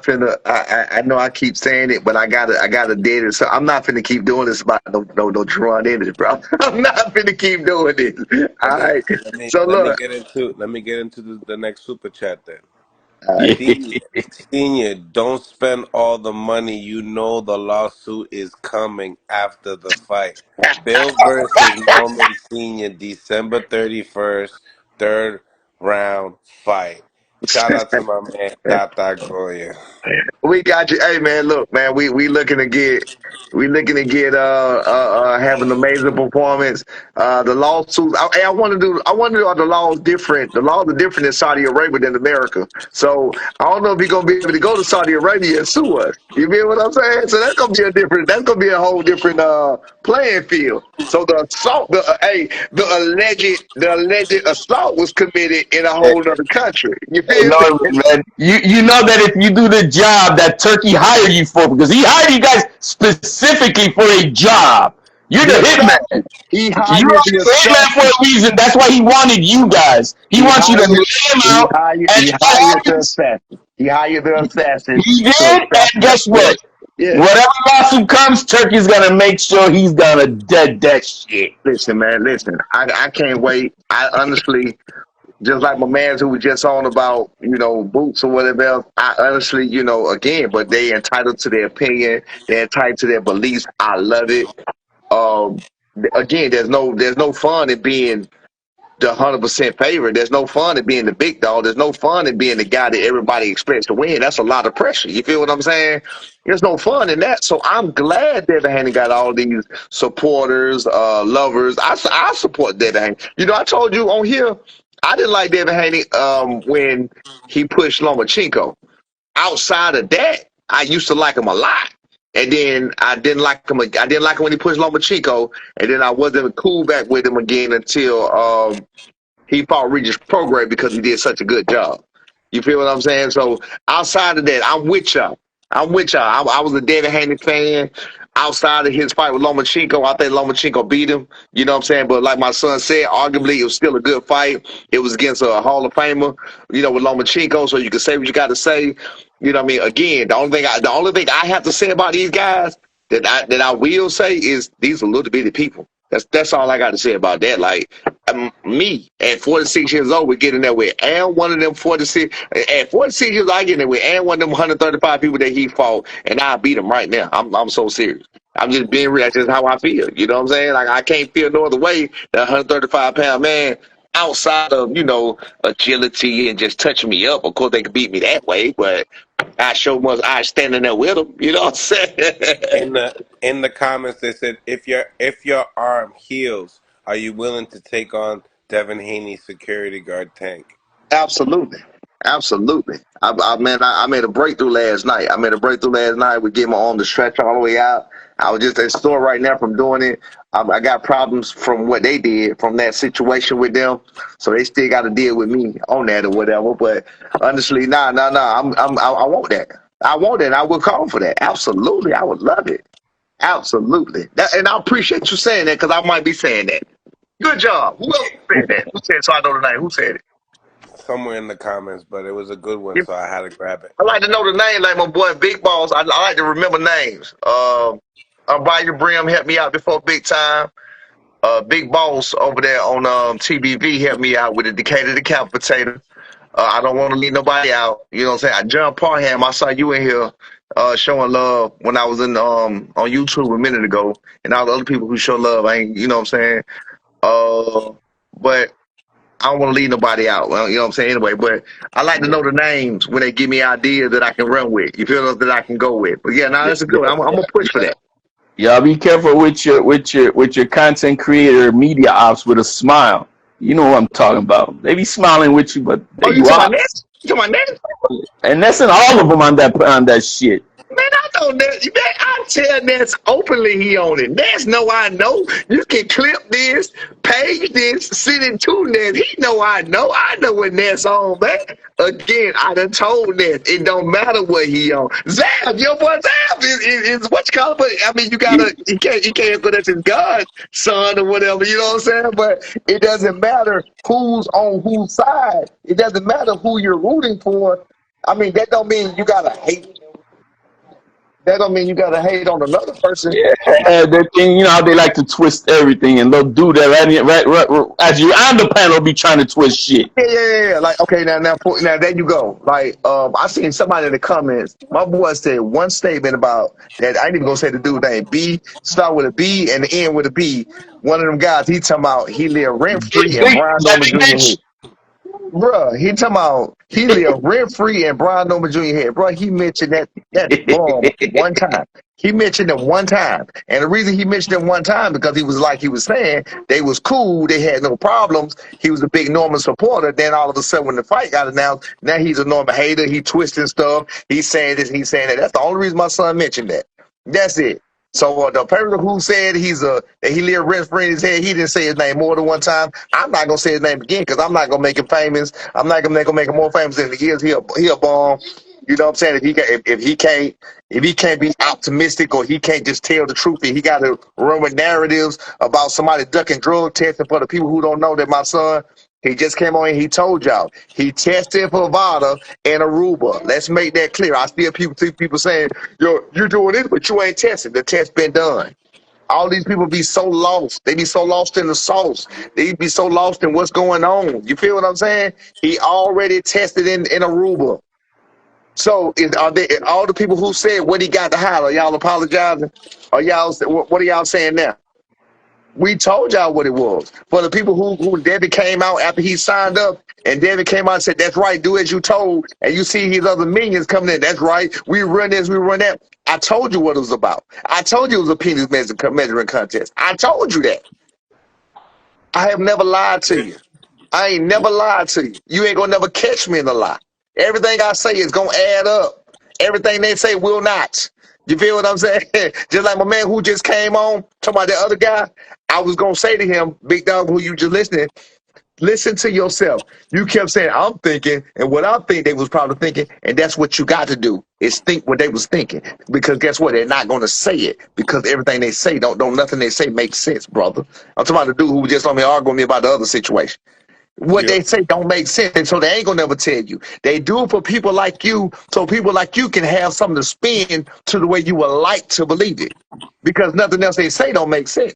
finna. I know I keep saying it, but I gotta did it. So I'm not finna keep doing this about no Tron in it, bro. I'm not finna keep doing this. All Okay, right. let me So let me look, get into the next super chat then. all right. Yeah. Senior, don't spend all the money. You know the lawsuit is coming after the fight. Bill versus Norman Senior, December 31st, third round fight. Shout out to my man Tata Goya. We got you. Hey man, look, man, we looking to get have an amazing performance. The lawsuits. I want to do are the laws different. The laws are different in Saudi Arabia than America. So I don't know if you're gonna be able to go to Saudi Arabia and sue us. You feel what I'm saying? So that's gonna be a whole different playing field. So the assault, the alleged assault was committed in a whole other country. You Hey, feel Norman, me? man, you know that if you do the job that Turkey hired you for, because he hired you guys specifically for a job. You're the Yes, sir. hitman. He You hired are the the hitman for assassin. a reason. That's why he wanted you guys. He He wants you to hired lay him he out, hired and he if that hired the happens, assassin. He hired the assassin he did. to And assassinate. guess Yes, what? yes. Whatever lawsuit comes, Turkey's gonna make sure he's gonna dead that shit. Listen, man, listen. I can't wait. I honestly, just like my man who was just on about, boots or whatever else, I honestly, again, but they entitled to their opinion, they're entitled to their beliefs. I love it. Um Again, there's no fun in being the 100% favorite. There's no fun in being the big dog. There's no fun in being the guy that everybody expects to win. That's a lot of pressure. You feel what I'm saying? There's no fun in that. So I'm glad Devin Haney got all these supporters, lovers. I support Devin Haney. I told you on here, I didn't like Devin Haney when he pushed Lomachenko. Outside of that, I used to like him a lot. And then I didn't like him. I didn't like him when he pushed Lomachenko, and then I wasn't cool back with him again until he fought Regis Prograde because he did such a good job. You feel what I'm saying? So outside of that, I'm with y'all. I'm with y'all. I was a Devin Haney fan. Outside of his fight with Lomachenko, I think Lomachenko beat him. You know what I'm saying? But like my son said, arguably it was still a good fight. It was against a Hall of Famer, with Lomachenko, so you can say what you got to say. You know what I mean? Again, the only thing I have to say about these guys that I will say is these are little bitty people. That's all I got to say about that. Like me at 46 years old, we're getting there with and one of them 46 at 46 years old, I get there with and one of them 135 people that he fought, and I beat him right now. I'm so serious. I'm just being real. That's just how I feel. You know what I'm saying? Like I can't feel no other way than a 135-pound man outside of agility and just touching me up. Of course, they could beat me that way, but I show much I standing there with them. You know what I'm saying? In the comments they said if your arm heals, are you willing to take on Devin Haney's security guard tank? Absolutely. Absolutely. I made a breakthrough last night. I made a breakthrough last night with getting my arm to stretch all the way out. I was just at store right now from doing it. I got problems from what they did from that situation with them, so they still got to deal with me on that or whatever. But honestly, nah. I want that. I want that. I would call for that. Absolutely, I would love it. Absolutely. And I appreciate you saying that because I might be saying that. Good job. Who else said that? Who said so? I know the name. Who said it? Somewhere in the comments, but it was a good one, so I had to grab it. I like to know the name, like my boy Big Boss. I like to remember names. Bayou Brim helped me out before big time. Big Boss over there on TBV helped me out with the Decatur Decapitator. I don't want to leave nobody out. You know what I'm saying? John Parham, I saw you in here showing love when I was in on YouTube a minute ago, and all the other people who show love. I ain't, you know what I'm saying? But I don't want to leave nobody out. Well, you know what I'm saying? Anyway, but I like to Yeah, know the names when they give me ideas that I can run with. You feel that I can go with. But yeah, no, yeah, that's a yeah, good one. I'm yeah. gonna push for that. Y'all be careful with your content creator media ops with a smile. You know what I'm talking about. They be smiling with you, but Oh, they you talking about rock. next? You talking about next? And that's in all of them on that shit. Man, I know that. Man, I tell Ness openly he on it. Ness know I know. You can clip this, page this, send it to Ness. He know I know. I know what Ness on, man. Again, I done told Ness it don't matter what he on. Zab, your boy Zab is what you call it. But I mean, you gotta he can't put us his God son or whatever. You know what I'm saying? But it doesn't matter who's on whose side. It doesn't matter who you're rooting for. I mean, that don't mean you gotta hate. That don't mean you gotta hate on another person. Yeah, that thing, you know how they like to twist everything, and they'll do that right as you on the panel be trying to twist shit. Yeah. Like, okay, now, there you go. Like, I seen somebody in the comments. My boy said one statement about that. I ain't even gonna say the dude name. B start with a B and end with a B. One of them guys. He talking about he live rent free in That Brian Norman big Jr. bitch. head. Bruh, he talking about he live rent free in Brian Norman Jr. head. Bruh, he mentioned that bum one time. He mentioned it one time. And the reason he mentioned it one time because he was like he was saying they was cool, they had no problems. He was a big Norman supporter. Then all of a sudden when the fight got announced, now he's a Norman hater. He twisting stuff. He's saying this, he's saying that. That's the only reason my son mentioned that. That's it. So the person who said that he lived rent free in his head, he didn't say his name more than one time. I'm not gonna say his name again because I'm not gonna make him famous. I'm not gonna make him more famous than he is. He a bomb. You know what I'm saying? If he can't be optimistic or he can't just tell the truth, and he got to run with narratives about somebody ducking drug testing. For the people who don't know, that my son, he just came on and he told y'all he tested for Vada and Aruba. Let's make that clear. I still see people saying, "Yo, you're doing this, but you ain't testing." The test been done. All these people be so lost. They be so lost in the sauce. They be so lost in what's going on. You feel what I'm saying? He already tested in Aruba. So are they all the people who said what he got to hide? Are y'all apologizing? Are y'all what are y'all saying now? We told y'all what it was. For the people who Devin came out after he signed up, and Devin came out and said, "That's right, do as you told," and you see his other minions coming in. That's right, we run this, we run that. I told you what it was about. I told you it was a penis measuring contest. I told you that. I have never lied to you. I ain't never lied to you. You ain't gonna never catch me in a lie. Everything I say is gonna add up. Everything they say will not. You feel what I'm saying? Just like my man who just came on, talking about the other guy, I was gonna say to him, Big Dog, who you just listening, listen to yourself. You kept saying, I'm thinking, and what I think they was probably thinking, and that's what you got to do is think what they was thinking. Because guess what? They're not gonna say it because everything they say don't nothing they say makes sense, brother. I'm talking about the dude who was just on me arguing with me about the other situation. What Yep. they say don't make sense, and so they ain't gonna never tell you. They do it for people like you, so people like you can have something to spin to the way you would like to believe it, because nothing else they say don't make sense.